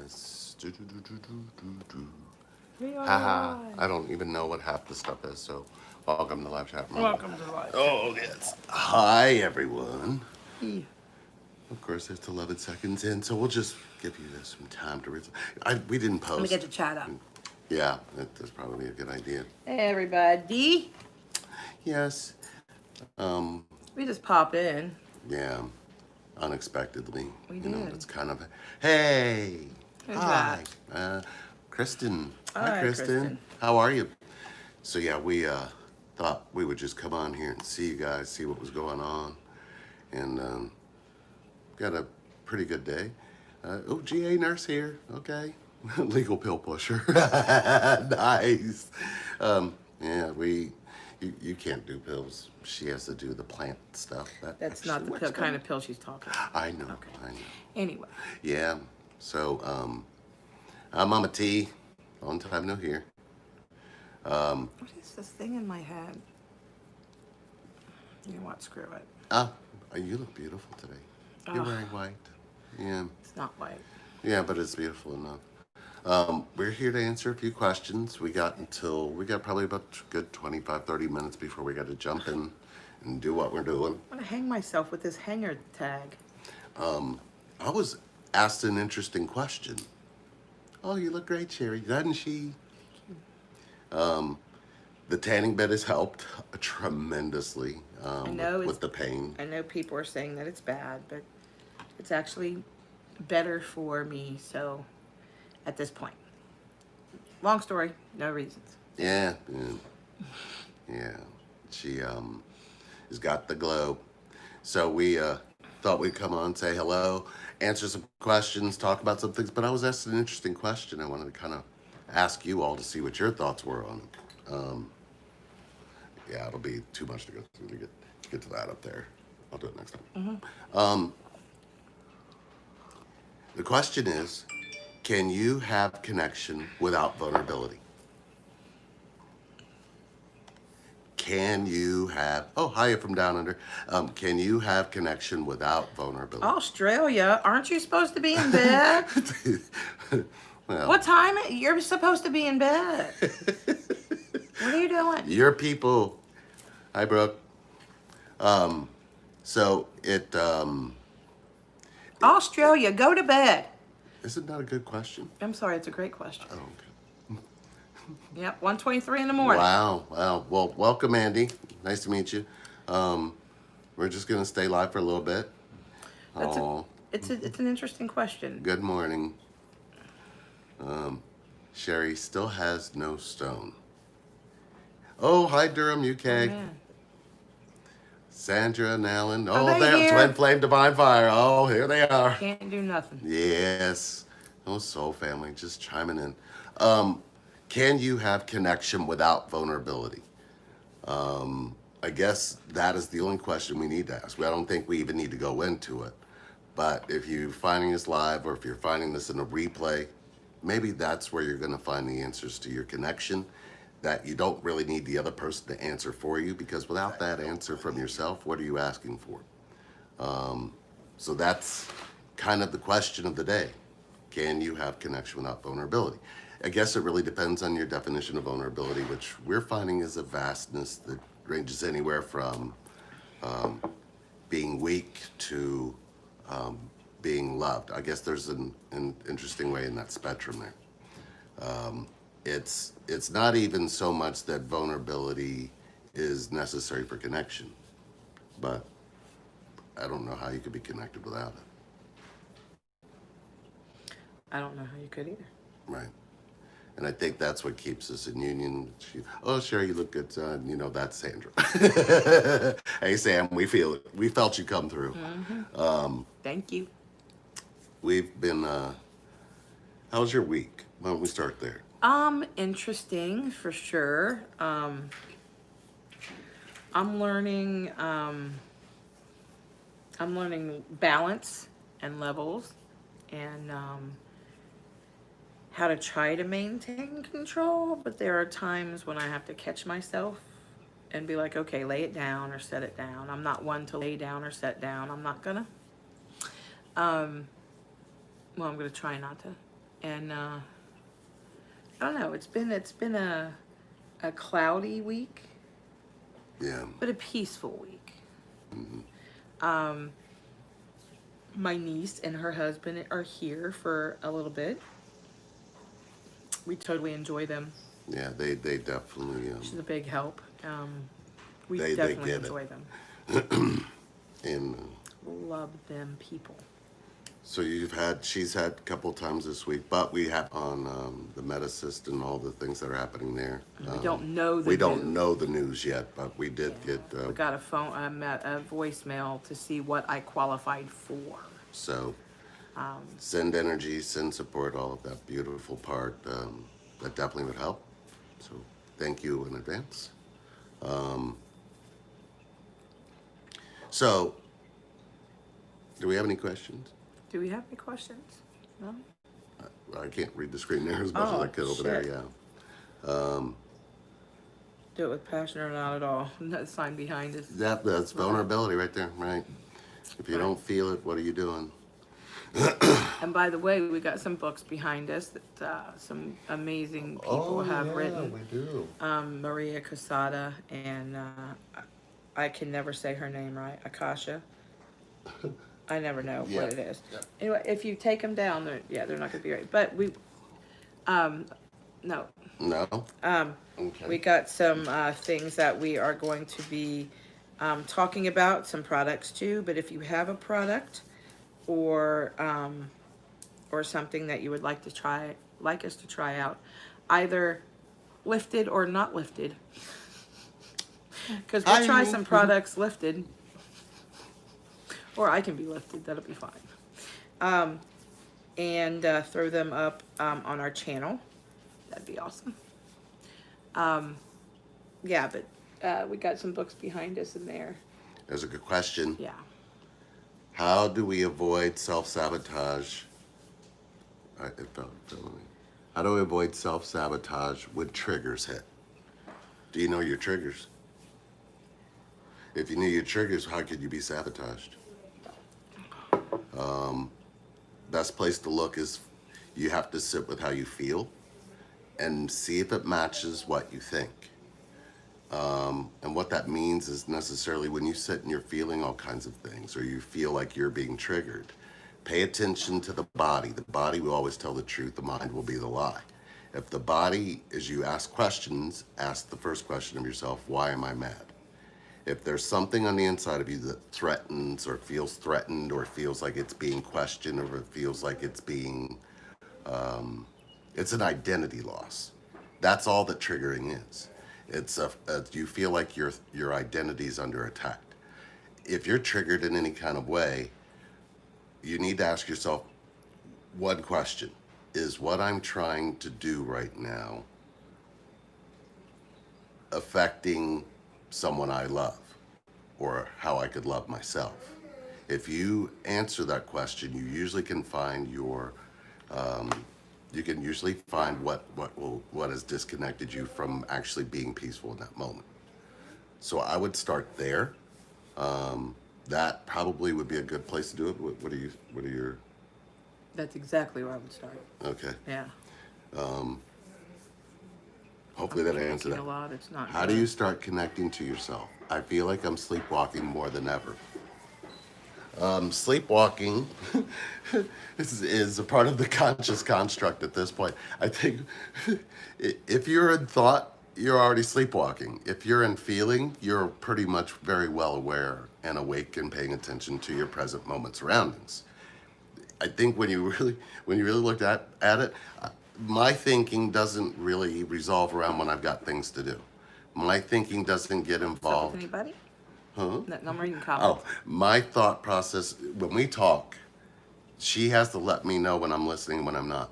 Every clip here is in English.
Yes. Do. We are Haha. live. I don't even know what half the stuff is, so welcome to Live Chat Room. Welcome to the live chat. Oh, yes. Hi, everyone. Yeah. Of course, it's 11 seconds in, so we'll just give you some time to read. We didn't Let me get post. the chat up. Yeah, that's probably a good idea. Hey, everybody. Yes. We just pop in. Yeah. Unexpectedly. We You know, did. it's kind of, hey. Who's Hi. that? Kristen. Hi, Hi, Kristen. Kristen. How are you? So yeah, we thought we would just come on here and see you guys, see what was going on, and got a pretty good day. Oh, GA nurse here. Okay, legal pill pusher. Nice. Yeah, you can't do pills. She has to do the plant stuff. That That's not the actually pill, works kind better. of pill she's talking about. I know. Okay. I know. Anyway. Yeah. So I'm Mama T. Long time no here. What is this thing in my head? You know what? Screw it. Oh, you look beautiful today. You're Ugh. wearing white. Yeah. It's not white. Yeah, but it's beautiful enough. We're here to answer a few questions. We got probably about a good 25, 30 minutes before we got to jump in and do what we're doing. I'm going to hang myself with this hanger tag. I was asked an interesting question. Oh, you look great, Sherry. Doesn't she? The tanning bed has helped tremendously I know with the pain. I know people are saying that it's bad, but it's actually better for me, so at this point. Long story, no reasons. Yeah, yeah, yeah. She has got the glow. So we thought we'd come on, say hello, answer some questions, talk about some things. But I was asked an interesting question. I wanted to kind of ask you all to see what your thoughts were on it. Yeah, it'll be too much to go through to get to that up there. I'll do it next time. The question is, can you have connection without vulnerability? Can you have, oh, hi from down under. Can you have connection without vulnerability? Australia, aren't you supposed to be in bed? Well, What time? You're supposed to be in bed. What are you doing? your people, hi, Brooke. So it, Australia, go to bed. isn't that a good question? I'm sorry, it's a great question. Oh, okay. Yep, 1:23 in the morning. Wow, wow. Well, welcome, Andy. Nice to meet you. We're just gonna stay live for a little bit. Oh, It's an interesting question. good morning. Sherry still has no stone. Oh, hi, Durham, UK. Oh, man. Sandra and Alan. Are Oh, they they're here? Twin Flame Divine Fire. Oh, here they are. Can't do nothing. Yes. Oh, soul family, just chiming in. Can you have connection without vulnerability? I guess that is the only question we need to ask. I don't think we even need to go into it. But if you're finding this live or if you're finding this in a replay, maybe that's where you're going to find the answers to your connection, that you don't really need the other person to answer for you, because without that answer from yourself, what are you asking for? So that's kind of the question of the day. Can you have connection without vulnerability? I guess it really depends on your definition of vulnerability, which we're finding is a vastness that ranges anywhere from being weak to being loved. I guess there's an interesting way in that spectrum there. It's not even so much that vulnerability is necessary for connection, but I don't know how you could be connected without it. I don't know how you could either. Right. And I think that's what keeps us in union. Oh, Sherry, you look good, son. You know, that's Sandra. Hey, Sam, we feel it. We felt you come through. Thank you. We've been, how was your week? Why don't we start there? Interesting for sure. I'm learning balance and levels, and how to try to maintain control, but there are times when I have to catch myself and be like, okay, lay it down or set it down. I'm not one to lay down or set down. I'm not gonna. Well, I'm gonna try not to. And I don't know. It's been a cloudy week, Yeah. but a peaceful week. My niece and her husband are here for a little bit. We totally enjoy them. Yeah, they definitely She's a big help. We They definitely get it. enjoy them. and Love them people. so she's had a couple times this week, but we have on the Medicist and all the things that are happening there. We don't know the We don't news. know the news yet, but we did get We got a voicemail to see what I qualified for. so send energy, send support, all of that beautiful part. That definitely would help. So thank you in advance. So, do we have any questions? Do we have any questions? No? I can't read the screen there as much as Oh, I could over there. shit. Yeah. Do it with passion or not at all. That sign behind us. That's vulnerability right there, right? If you don't feel it, what are you doing? And by the way, we got some books behind us that some amazing people have written. We do. Maria Casada and I can never say her name right. Akasha. I never know Yeah. what it is. Yeah. Anyway, if you take them down, they're not going to be right. But no. No. Okay. We got some things that we are going to be talking about, some products too. But if you have a product or something that you would like us to try out, either lifted or not lifted, because we'll try some products lifted, or I can be lifted. That'll be fine. And throw them up on our channel. That'd be awesome. Yeah, but we got some books behind us in there. There's a good question. Yeah. How do we avoid self-sabotage? How do we avoid self-sabotage when triggers hit? Do you know your triggers? If you knew your triggers, how could you be sabotaged? Best place to look is you have to sit with how you feel and see if it matches what you think. And what that means is necessarily when you sit and you're feeling all kinds of things or you feel like you're being triggered, pay attention to the body. The body will always tell the truth. The mind will be the lie. If the body, as you ask questions, ask the first question of yourself, why am I mad? If there's something on the inside of you that threatens or feels threatened or feels like it's being questioned or it feels like it's being, it's an identity loss. That's all that triggering is. It's you feel like your identity is under attack. If you're triggered in any kind of way, you need to ask yourself one question. Is what I'm trying to do right now affecting someone I love or how I could love myself? If you answer that question, you usually can find you can usually find what has disconnected you from actually being peaceful in that moment. So I would start there. That probably would be a good place to do it. What are your? That's exactly where I would start. Okay. Yeah. Hopefully that answered A that. lot. It's not. How do you start connecting to yourself? I feel like I'm sleepwalking more than ever. Sleepwalking is a part of the conscious construct at this point. I think if you're in thought, you're already sleepwalking. If you're in feeling, you're pretty much very well aware and awake and paying attention to your present moment surroundings. I think when you really look at it, my thinking doesn't really resolve around when I've got things to do. My thinking doesn't get With involved. anybody? Huh? No, I'm reading comments. Oh, my thought process, when we talk, she has to let me know when I'm listening and when I'm not.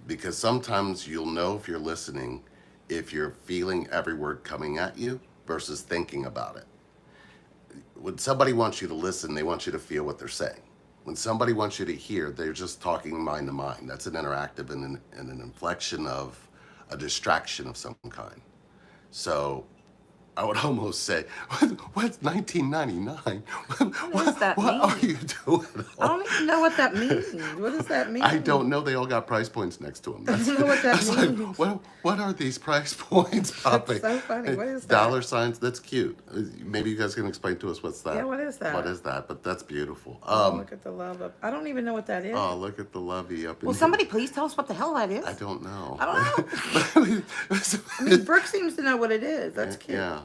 Because sometimes you'll know if you're listening, if you're feeling every word coming at you versus thinking about it. When somebody wants you to listen, they want you to feel what they're saying. When somebody wants you to hear, they're just talking mind to mind. That's an interactive and an inflection of a distraction of some kind. So I would almost say, what's 1999? What does that what are mean? you doing? I don't even know what that means. What does that mean? I don't know. They all got price points next to them. I don't know what that That's like, means. what are these price points popping? so funny. What is that? Dollar signs. That's cute. Maybe you guys can explain to us what's that. Yeah, what is that? What is that? But that's beautiful. Look at the love up. I don't even know what that is. Oh, look at the lovey up in Will here. somebody please tell us what the hell that is? I don't know. I don't know. I mean, Brooke seems to know what it is. That's cute. Yeah.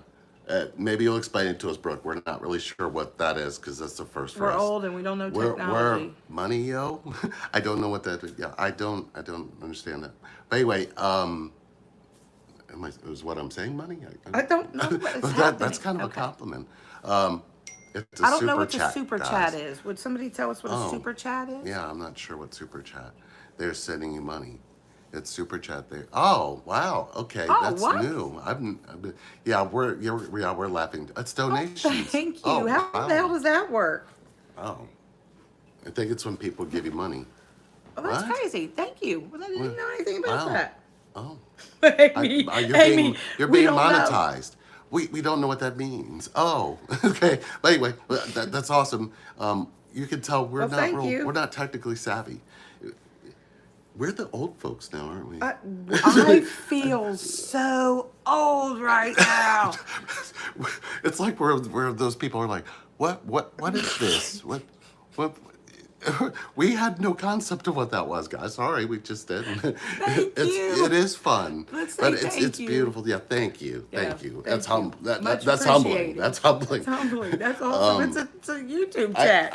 Maybe you'll explain it to us, Brooke. We're not really sure what that is because that's the first for We're us. old and we don't know We're technology. money, yo. I don't know what that is. Yeah, I don't understand that. But anyway, is what I'm saying money? I don't know what is But happening. that's kind of Okay. a compliment. It's a I don't know super what the chat, super guys. chat is. Would somebody tell us what Oh. a super chat is? Yeah, I'm not sure what super chat. They're sending you money. It's super chat there. Oh wow. Okay, Oh, that's what? new. Yeah, we're laughing. It's donations. Thank you. Oh, How wow. the hell does that work? Oh, I think it's when people give you money. Oh, that's What? crazy. Thank you. Well, I didn't know anything about Wow. that. Oh, Amy, you're we being don't know. monetized. We don't know what that means. Oh, okay. But anyway, that's awesome. You can tell Well, thank you. we're not technically savvy. We're the old folks now, aren't we? I feel so old right now. It's like we're those people who are like, what is this? What we had no concept of what that was, guys. Sorry, we just did. you. It is fun. Let's say but it's thank it's you. beautiful. Yeah, thank you. Yeah, Thank you. thank That's you. hum that, Much that's humbling. appreciated. That's humbling. It's humbling. That's awesome. It's a YouTube chat.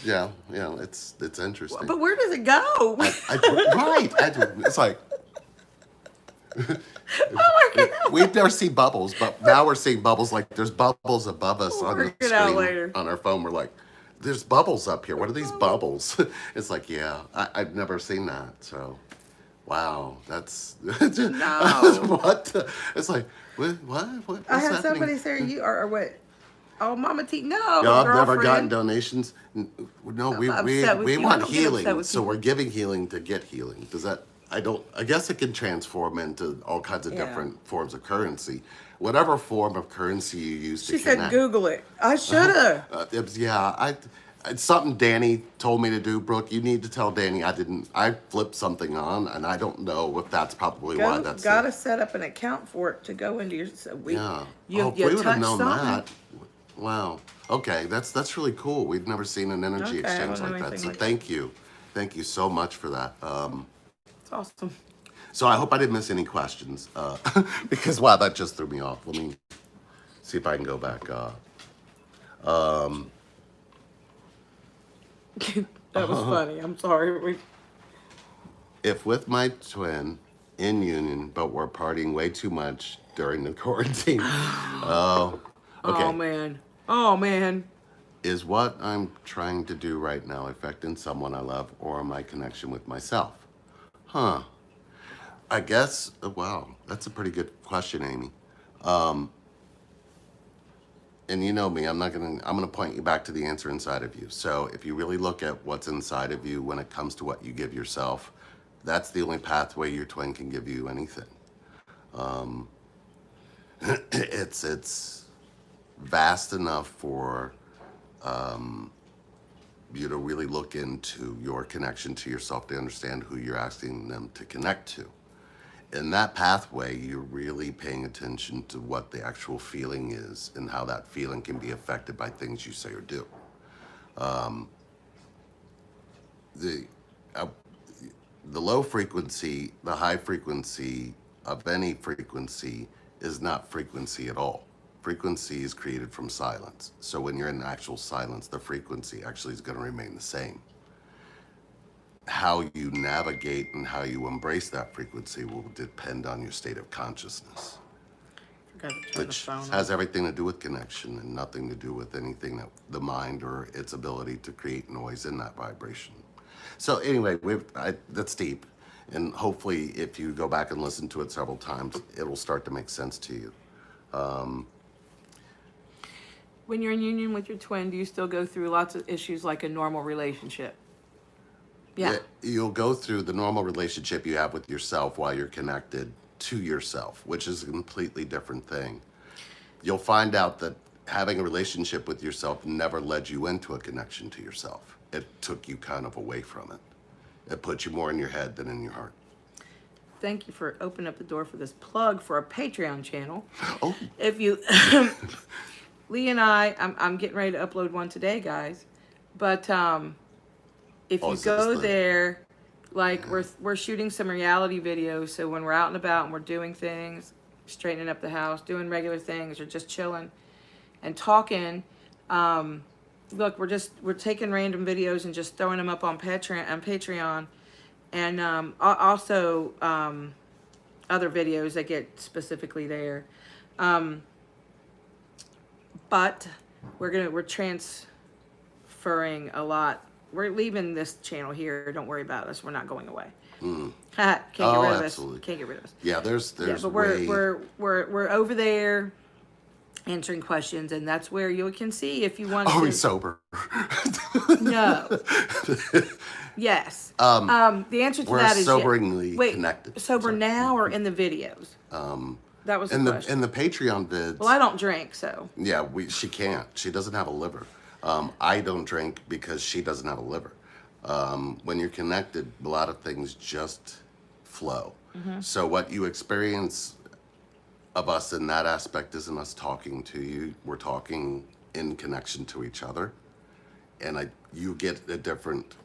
Yeah, it's interesting. But where does it go? I do. It's like Oh my God. we've never seen bubbles, but now we're seeing bubbles. Like there's bubbles above us We'll on the work it out screen later. on our phone. We're like, there's bubbles up here. What are these bubbles? It's like, yeah, I've never seen that. So, wow, that's No. what? It's like, what? What's I had happening? somebody say you are what? Oh, Mama T. No, Y'all have never girlfriend. gotten donations. No, we upset with we you. I want don't get upset healing, with so people. we're giving healing to get healing. Does that? I guess it can transform into all kinds of Yeah. different forms of currency. Whatever form of currency you use to She said, connect. "Google it." I should have. It was, yeah, it's something Danny told me to do. Brooke, you need to tell Danny I didn't. I flipped something on, and I don't know if that's probably why that's. Gotta set up an account for it to go into your. So Yeah. You, Oh, if you we would have touch known something. that. Wow. Okay, that's really cool. We've never seen an energy Okay, I exchange don't know like that. anything So like thank you so much for that. It's awesome. So I hope I didn't miss any questions because wow, that just threw me off. Let me see if I can go back. That was funny. I'm sorry. If with my twin in union, but we're partying way too much during the quarantine. Oh, okay. Oh man. Oh man. Is what I'm trying to do right now affecting someone I love or my connection with myself? Huh. I guess, wow, that's a pretty good question, Amy. And you know me, I'm gonna point you back to the answer inside of you. So if you really look at what's inside of you when it comes to what you give yourself, that's the only pathway your twin can give you anything. It's vast enough for you to really look into your connection to yourself to understand who you're asking them to connect to. In that pathway, you're really paying attention to what the actual feeling is and how that feeling can be affected by things you say or do. The low frequency, the high frequency of any frequency is not frequency at all. Frequency is created from silence. So when you're in actual silence, the frequency actually is going to remain the same. How you navigate and how you embrace that frequency will depend on your state of consciousness, Forgot to turn the which phone on. has everything to do with connection and nothing to do with anything that the mind or its ability to create noise in that vibration. So anyway, that's deep, and hopefully if you go back and listen to it several times, it'll start to make sense to you. When you're in union with your twin, do you still go through lots of issues like a normal relationship? Yeah. You'll go through the normal relationship you have with yourself while you're connected to yourself, which is a completely different thing. you'll find out that having a relationship with yourself never led you into a connection to yourself. It took you kind of away from it. It put you more in your head than in your heart. Thank you for opening up the door for this plug for our Patreon channel. Oh, If you, Lee and I'm getting ready to upload one today, guys. But if Oh, you is this go the- there, like we're shooting some reality videos. So when we're out and about and we're doing things, straightening up the house, doing regular things, or just chilling and talking. Look, we're taking random videos and just throwing them up on Patreon, and also other videos that get specifically there. But we're transferring a lot. We're leaving this channel here. Don't worry about us. We're not going away. Can't get Oh, rid of absolutely. us. Can't get rid of us. yeah, there's Yeah, but way... we're over there answering questions, and that's where you can see if you want Are to. we sober? No. Yes. The answer to We're that is soberingly Wait, connected. sober Sorry. now or in the videos? That was the question. In the Patreon vids, Well, I don't drink, so. yeah, she can't. She doesn't have a liver. I don't drink because she doesn't have a liver. When you're connected, a lot of things just flow. So what you experience of us in that aspect isn't us talking to you. We're talking in connection to each other. And you get a different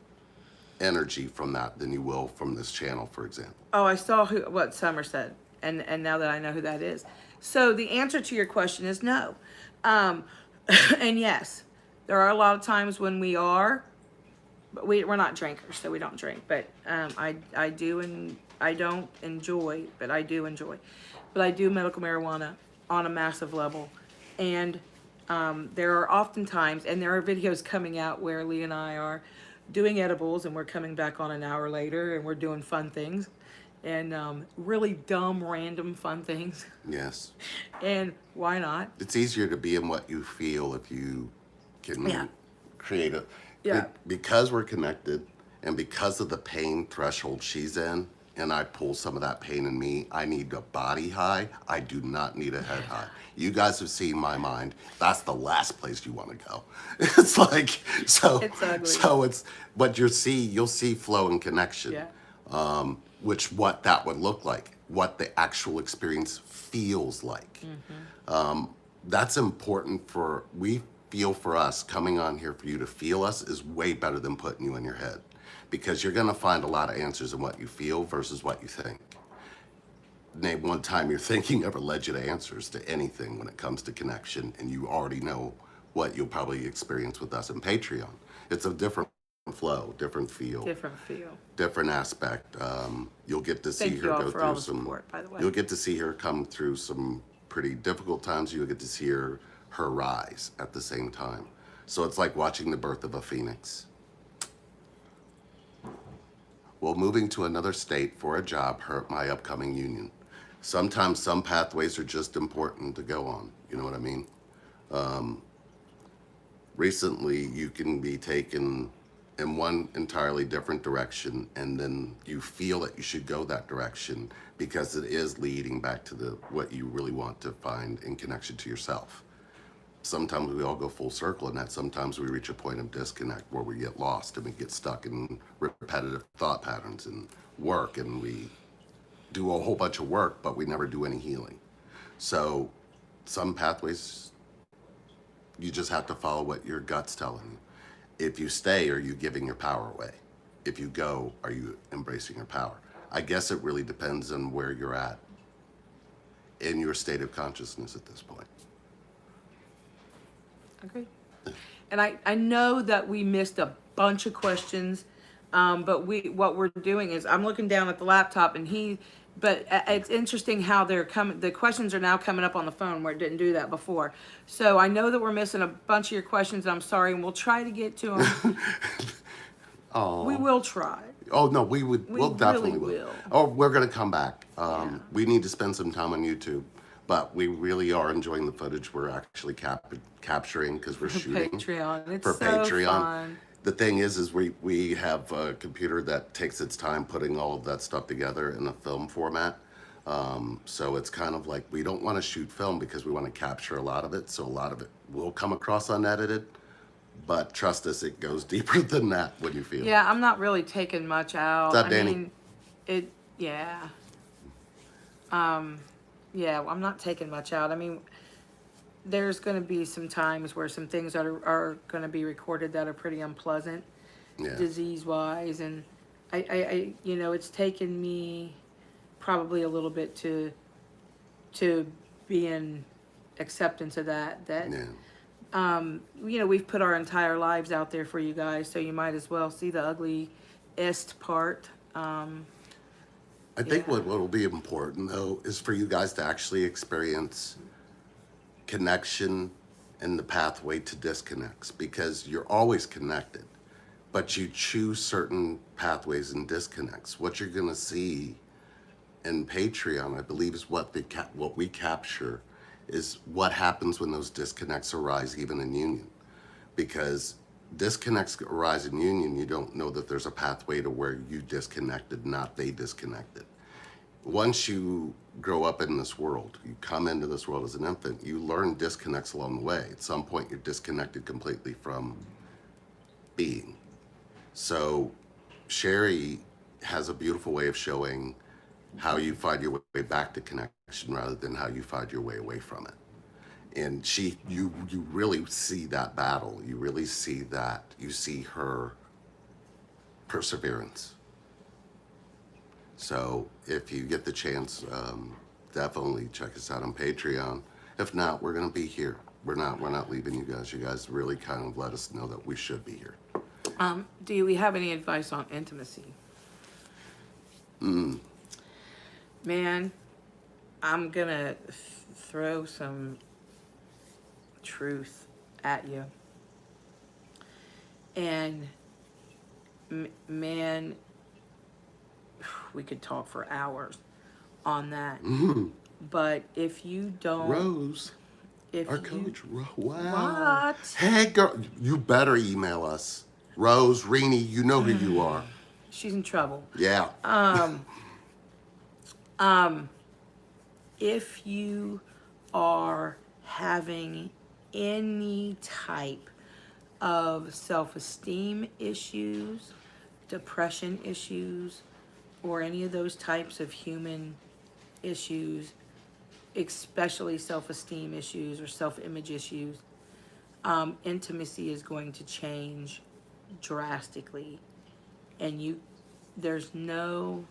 energy from that than you will from this channel, for example. Oh, I saw what Summer said, and now that I know who that is. So the answer to your question is no. And yes, there are a lot of times when we are, but we're not drinkers, so we don't drink. But I do, and I don't enjoy, but I do enjoy. But I do medical marijuana on a massive level. And there are often times, and there are videos coming out where Lee and I are doing edibles, and we're coming back on an hour later, and we're doing fun things. And really dumb, random fun things. Yes. And why not? It's easier to be in what you feel if you can Yeah. create a... Yeah. Because we're connected and because of the pain threshold she's in, and I pull some of that pain in me, I need a body high. I do not need a head high. You guys have seen my mind. That's the last place you want to go. It's like, so... It's ugly. So it's... But you'll see flow and connection. Yeah. What that would look like, what the actual experience feels like. That's important we feel for us coming on here for you to feel us is way better than putting you in your head, because you're going to find a lot of answers in what you feel versus what you think. Name one time your thinking ever led you to answers to anything when it comes to connection, and you already know what you'll probably experience with us in Patreon. It's a different flow, different feel. Different aspect. You'll get to see Thank her you all go for all through the some. support, by the way. You'll get to see her come through some pretty difficult times. You'll get to see her rise at the same time. So it's like watching the birth of a phoenix. Well, moving to another state for a job hurt my upcoming union. Sometimes some pathways are just important to go on. You know what I mean? Recently, you can be taken in one entirely different direction, and then you feel that you should go that direction because it is leading back to what you really want to find in connection to yourself. Sometimes we all go full circle in that. Sometimes we reach a point of disconnect where we get lost and we get stuck in repetitive thought patterns and work, and we do a whole bunch of work, but we never do any healing. So some pathways, you just have to follow what your gut's telling you. If you stay, are you giving your power away? If you go, are you embracing your power? I guess it really depends on where you're at in your state of consciousness at this point. Okay. And I know that we missed a bunch of questions, but what we're doing is I'm looking down at the laptop, and but it's interesting how they're coming. The questions are now coming up on the phone where it didn't do that before. So I know that we're missing a bunch of your questions, and I'm sorry, and we'll try to get to them. Oh. We will try. Oh no, we'll definitely really will. will. Oh, we're gonna come back. We need to spend some time on YouTube, but we really are enjoying the footage we're actually capturing because we're shooting Patreon. It's for so Patreon. fun. The thing is we have a computer that takes its time putting all of that stuff together in a film format. So it's kind of like we don't want to shoot film because we want to capture a lot of it. So a lot of it will come across unedited. But trust us, it goes deeper than that when you feel. Yeah, I'm not really taking much out. What's up, I Danny? mean, yeah. Yeah, I'm not taking much out. I mean, there's going to be some times where some things are going to be recorded that are pretty unpleasant, Yeah. disease-wise, and it's taken me probably a little bit to be in acceptance of that. Yeah. We've put our entire lives out there for you guys, so you might as well see the ugliest part. I think what will be important though is for you guys to actually experience connection and the pathway to disconnects because you're always connected, but you choose certain pathways and disconnects. What you're gonna see in Patreon, I believe, is what we capture is what happens when those disconnects arise, even in union, because disconnects arise in union. You don't know that there's a pathway to where you disconnected, not they disconnected. Once you grow up in this world, you come into this world as an infant, you learn disconnects along the way. At some point, you're disconnected completely from being. So Sherry has a beautiful way of showing how you find your way back to connection rather than how you find your way away from it. And you really see that battle. You really see that. You see her perseverance. So if you get the chance, definitely check us out on Patreon. If not, we're gonna be here. We're not leaving you guys. You guys really kind of let us know that we should be here. Do we have any advice on intimacy? Man, I'm gonna throw some truth at you. And man, we could talk for hours on that. But if you don't, Rose, our you, coach. Wow. what? Hey, girl, you better email us. Rose, Rini, you know who you are. She's in trouble. Yeah. If you are having any type of self-esteem issues, depression issues, or any of those types of human issues, especially self-esteem issues or self-image issues, intimacy is going to change drastically. And there's no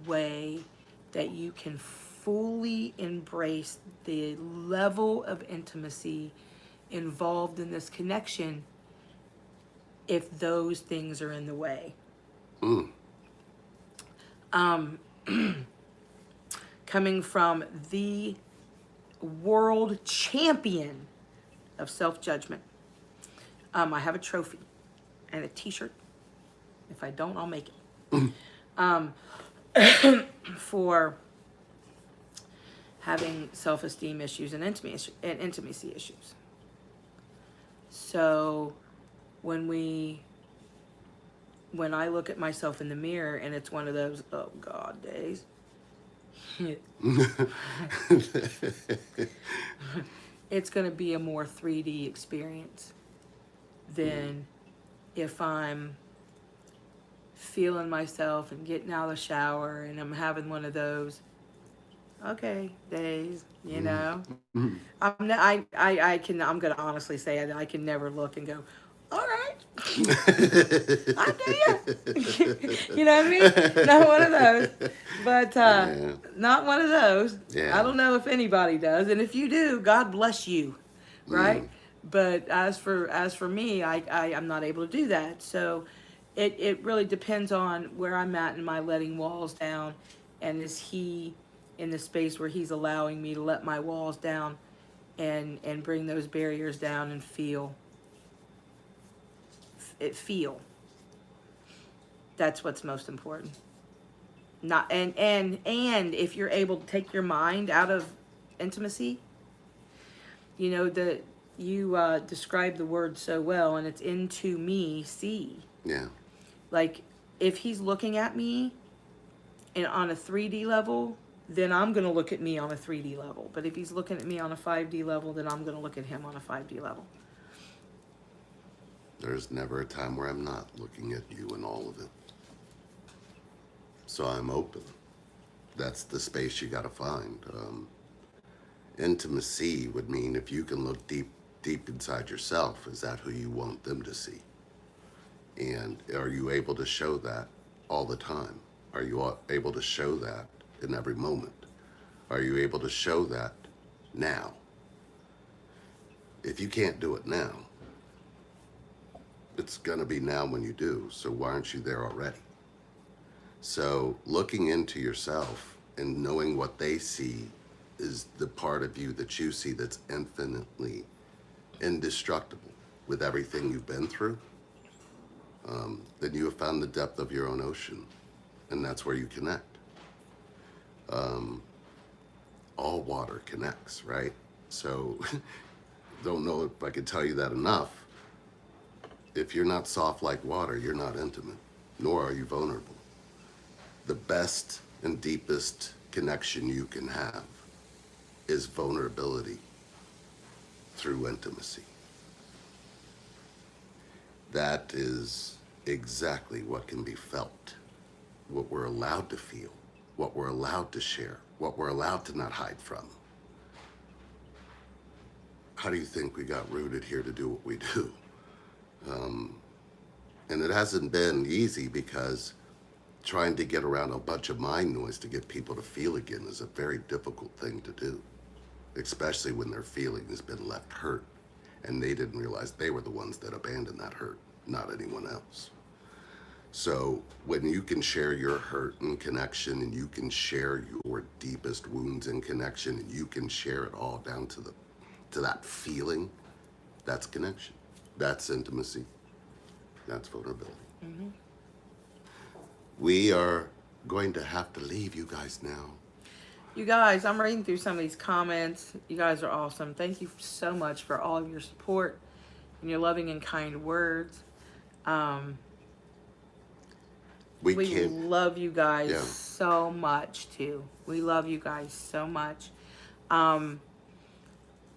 way that you can fully embrace the level of intimacy involved in this connection if those things are in the way. Coming from the world champion of self-judgment, I have a trophy and a t-shirt. If I don't, I'll make it. For having self-esteem issues and intimacy issues. So when I look at myself in the mirror and it's one of those, oh God, days, it's going to be a more 3D experience than if I'm feeling myself and getting out of the shower and I'm having one of those okay days, you know. I'm gonna honestly say I can never look and go, all right, I dare. You know what I mean? Not one of those, but not one of those. Yeah. I don't know if anybody does, and if you do, God bless you, right? But as for me, I'm not able to do that. So it really depends on where I'm at in my letting walls down, and is he in the space where he's allowing me to let my walls down and bring those barriers down and feel. That's what's most important. Not and if you're able to take your mind out of intimacy, you know, you describe the word so well, and it's into me, see. Yeah. Like, if he's looking at me and on a 3D level, then I'm going to look at me on a 3D level. But if he's looking at me on a 5D level, then I'm going to look at him on a 5D level. There's never a time where I'm not looking at you and all of it. So I'm open. That's the space you got to find. Intimacy would mean if you can look deep inside yourself, is that who you want them to see? And are you able to show that all the time? Are you able to show that in every moment? Are you able to show that now? If you can't do it now, it's gonna be now when you do, so why aren't you there already? So looking into yourself and knowing what they see is the part of you that you see that's infinitely indestructible with everything you've been through, then you have found the depth of your own ocean, and that's where you connect. All water connects, right? So don't know if I could tell you that enough. If you're not soft like water, you're not intimate, nor are you vulnerable. The best and deepest connection you can have is vulnerability through intimacy. That is exactly what can be felt, what we're allowed to feel, what we're allowed to share, what we're allowed to not hide from. How do you think we got rooted here to do what we do? And it hasn't been easy because trying to get around a bunch of mind noise to get people to feel again is a very difficult thing to do, especially when their feeling has been left hurt and they didn't realize they were the ones that abandoned that hurt, not anyone else. So when you can share your hurt and connection, and you can share your deepest wounds and connection, and you can share it all down to that feeling, that's connection. That's intimacy. That's vulnerability. Mm-hmm. We are going to have to leave you guys now. You guys, I'm reading through some of these comments. You guys are awesome. Thank you so much for all of your support and your loving and kind words. We love you guys so much too. We love you guys so much.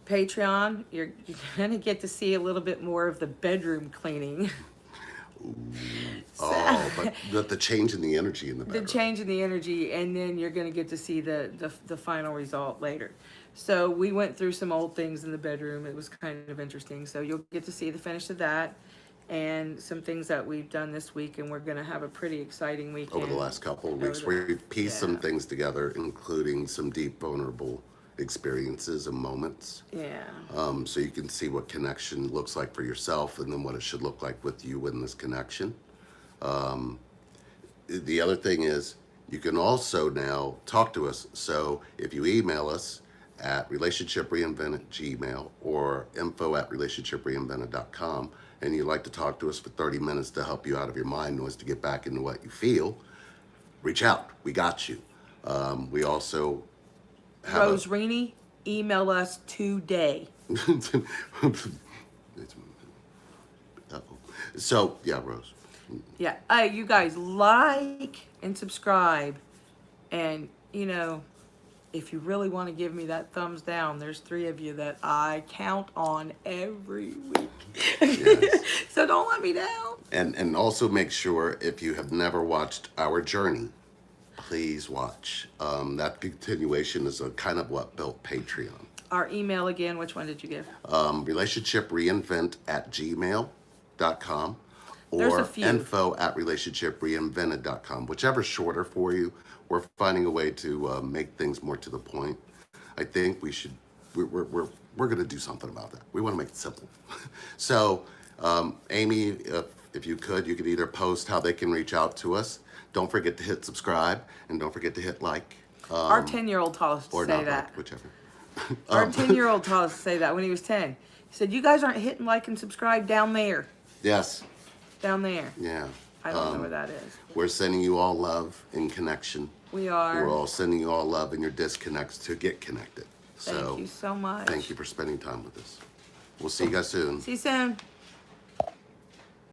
Patreon, you're gonna get to see a little bit more of the bedroom cleaning. But the change in the energy in the bedroom. The change in the energy, and then you're gonna get to see the final result later. So we went through some old things in the bedroom. It was kind of interesting. So you'll get to see the finish of that, and some things that we've done this week, and we're gonna have a pretty exciting weekend. Over the last couple of weeks, we've pieced some things together, including some deep, vulnerable experiences and moments. Yeah. So you can see what connection looks like for yourself, and then what it should look like with you in this connection. The other thing is, you can also now talk to us. So if you email us at relationshipreinvent@gmail or info@relationshipreinvented.com, and you'd like to talk to us for 30 minutes to help you out of your mind noise to get back into what you feel, reach out. We got you. We also have Rose Rini, email us today. So, yeah, Rose. Yeah. You guys like and subscribe. And, you know, if you really want to give me that thumbs down, there's 3 of you that I count on every week. Yes. So don't let me down. And also make sure, if you have never watched our journey, please watch. That continuation is a kind of what built Patreon. Our email again, which one did you give? Relationshipreinvent@gmail.com or info@relationshipreinvented.com. Whichever's shorter for you. We're finding a way to make things more to the point. I think we're going to do something about that. We want to make it simple. So, Amy, if you could either post how they can reach out to us. Don't forget to hit subscribe, and don't forget to hit like. Our 10-year-old taught us to say that. Like, whichever. Our 10-year-old taught us to say that when he was 10. He said, you guys aren't hitting like and subscribe down there. Yes. Down there. Yeah. I don't know where that is. We're sending you all love and connection. We are. We're all sending you all love in your disconnects to get connected. Thank you so much. Thank you for spending time with us. We'll see you guys soon. See you soon.